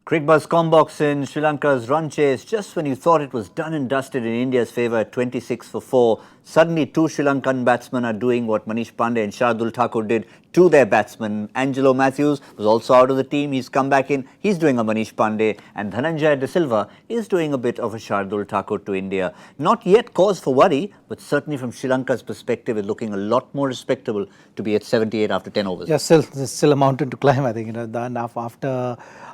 Cricbuzz Comm in Sri Lanka's run chase. Just when you thought it was done and dusted in India's favour at 26 for 4, suddenly two Sri Lankan batsmen are doing what Manish Pandey and Shardul Thakur did to their batsmen. Angelo Matthews was also out of the team. He's come back in. He's doing a Manish Pandey. And Dhananjaya De Silva is doing a bit of a Shardul Thakur to India. Not yet cause for worry, but certainly from Sri Lanka's perspective, it's looking a lot more respectable to be at 78 after 10 overs. Yeah, still a mountain to climb, I think.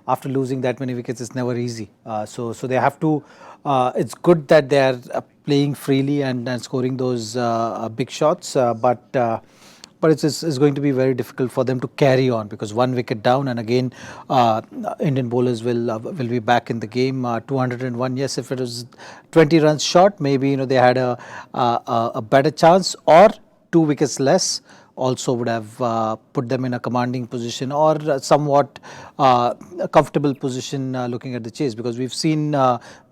After losing that many wickets, it's never easy. So they have to. It's good that they are playing freely and scoring those big shots, but it's going to be very difficult for them to carry on because one wicket down, and again Indian bowlers will be back in the game. 201, yes, if it was 20 runs short, maybe they had a better chance, or 2 wickets less also would have put them in a commanding position or somewhat a comfortable position looking at the chase, because we've seen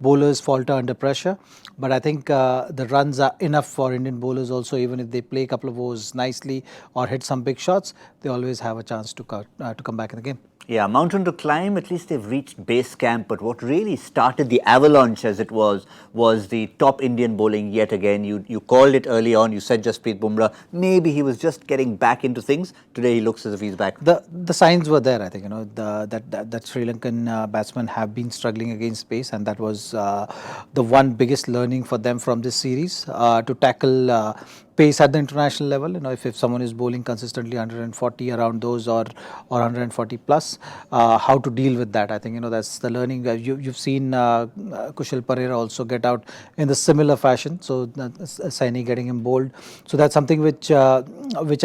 bowlers falter under pressure. But I think the runs are enough for Indian bowlers also. Even if they play a couple of overs nicely or hit some big shots, they always have a chance to come back in the game. Yeah, mountain to climb, at least they've reached base camp, but what really started the avalanche, as it was the top Indian bowling yet again. You called it early on, you said Jasprit Bumrah, maybe he was just getting back into things. Today he looks as if he's back. The signs were there, I think, that Sri Lankan batsmen have been struggling against pace, and that was the one biggest learning for them from this series, to tackle pace at the international level. If someone is bowling consistently 140 around those or 140 plus, how to deal with that. I think that's the learning. You've seen Kushal Perera also get out in the similar fashion. So Saini getting him bowled. So that's something which I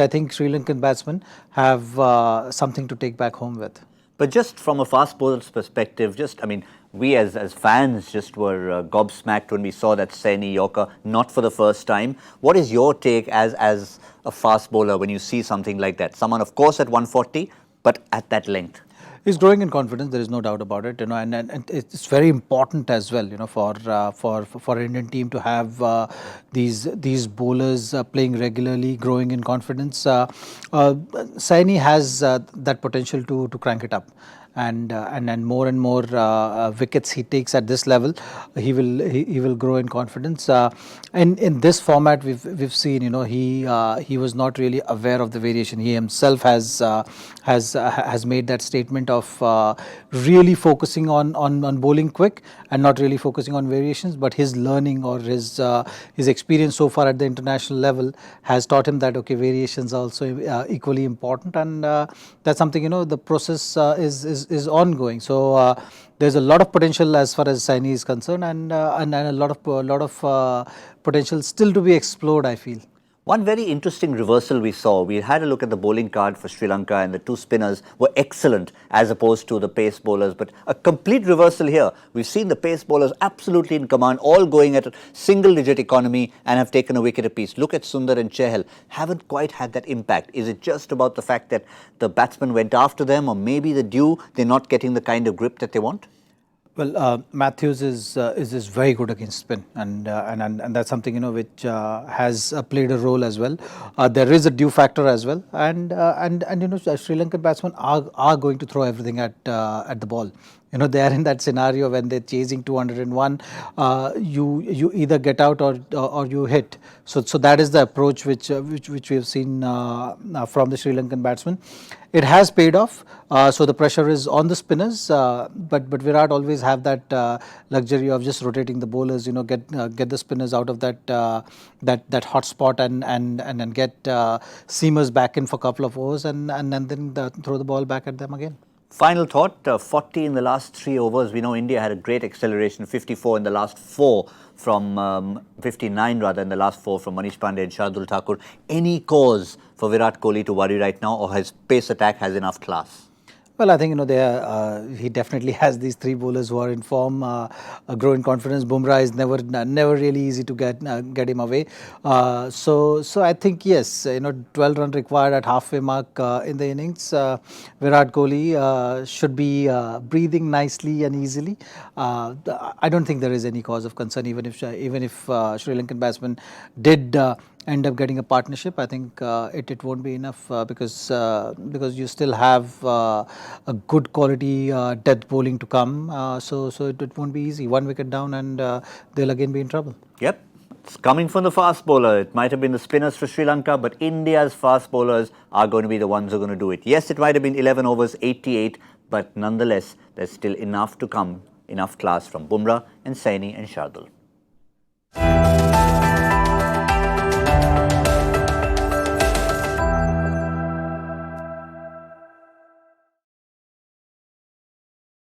think Sri Lankan batsmen have something to take back home with. But just from a fast bowler's perspective, we as fans just were gobsmacked when we saw that Saini Yorker, not for the first time. What is your take as a fast bowler when you see something like that? Someone, of course, at 140, but at that length. He's growing in confidence. There is no doubt about it. And it's very important as well. For Indian team to have these bowlers playing regularly, growing in confidence. Saini has that potential to crank it up. And more and more wickets he takes at this level, he will grow in confidence. And in this format, we've seen he was not really aware of the variation. He himself has made that statement of really focusing on bowling quick and not really focusing on variations. But his learning or his experience so far at the international level has taught him that variations are also equally important, and that's something the process is ongoing. So there's a lot of potential as far as Saini is concerned, and a lot of potential still to be explored, I feel. One very interesting reversal we saw. We had a look at the bowling card for Sri Lanka, and the two spinners were excellent as opposed to the pace bowlers. But a complete reversal here. We've seen the pace bowlers absolutely in command, all going at a single-digit economy and have taken a wicket apiece. Look at Sundar and Chahal. Haven't quite had that impact. Is it just about the fact that the batsman went after them, or maybe the dew, they're not getting the kind of grip that they want? Well, Matthews is very good against spin, and that's something which has played a role as well. There is a dew factor as well, and Sri Lankan batsmen are going to throw everything at the ball. They are in that scenario when they're chasing 201. You either get out or you hit. So that is the approach which we have seen from the Sri Lankan batsmen. It has paid off. So the pressure is on the spinners, but Virat always have that luxury of just rotating the bowlers. Get the spinners out of that hot spot and get seamers back in for a couple of overs and then throw the ball back at them again. Final thought, 40 in the last 3 overs. We know India had a great acceleration, 54 in the last 4 from 59 rather in the last 4 from Manish Pandey and Shardul Thakur. Any cause for Virat Kohli to worry right now, or his pace attack has enough class? Well, I think he definitely has these 3 bowlers who are in form, growing confidence. Bumrah is never really easy to get him away. So I think yes, 12 run required at halfway mark in the innings. Virat Kohli should be breathing nicely and easily. I don't think there is any cause of concern, even if Sri Lankan batsmen did end up getting a partnership, I think it won't be enough because you still have a good quality death bowling to come. So it won't be easy. 1 wicket down and they'll again be in trouble. Yep. It's coming from the fast bowler. It might have been the spinners for Sri Lanka, but India's fast bowlers are going to be the ones who are going to do it. Yes, it might have been 11 overs, 88, but nonetheless, there's still enough to come, enough class from Bumrah and Saini and Shardul.